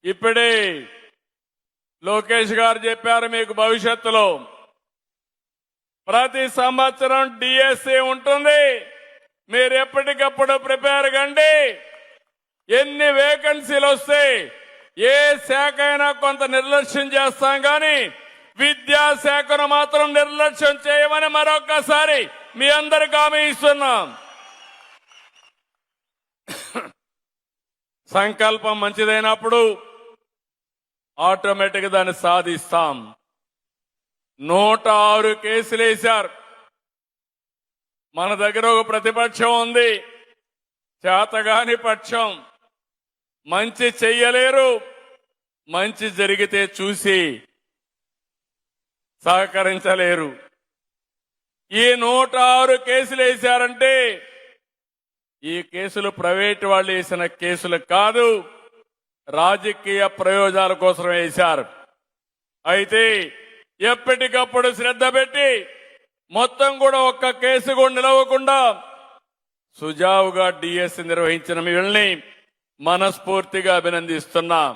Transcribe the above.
ఇప్పుడే లోకేష్ గారు చెప్పారు, మీకు భవిష్యత్తులో ప్రతి సంవత్సరం డిఎస్సి ఉంటుంది. మీరు ఎప్పటికప్పుడు ప్రిపేర్ కండి. ఎన్ని వేకెన్సీలు వస్తే ఏ శాఖ అయినా కొంత నిర్లక్ష్యం చేస్తాం కానీ విద్యాశాఖను మాత్రం నిర్లక్ష్యం చేయమని మరొక్కసారి మీ అందరికి హామీ ఇస్తున్నాం. సంకల్పం మంచిదైనప్పుడు ఆటోమేటిక్ దాన్ని సాధిస్తాం. 106 కేసులు వేశారు. మన దగ్గర ఒక ప్రతిపక్షం ఉంది, చేతగాని పక్షం. మంచి చెయ్యలేరు, మంచి జరిగితే చూసి సహకరించలేరు. ఈ 106 కేసులు వేశారంటే ఈ కేసులు ప్రైవేటు వాళ్ళు వేసిన కేసులు కాదు, రాజకీయ ప్రయోజనాల కోసం వేశారు. అయితే ఎప్పటికప్పుడు శ్రద్ధ పెట్టి మొత్తం కూడా ఒక్క కేసు కూడా నిలవకుండా సుజావుగా డిఎస్సి నిర్వహించిన వీళ్ళని మనస్ఫూర్తిగా అభినందిస్తున్నాం.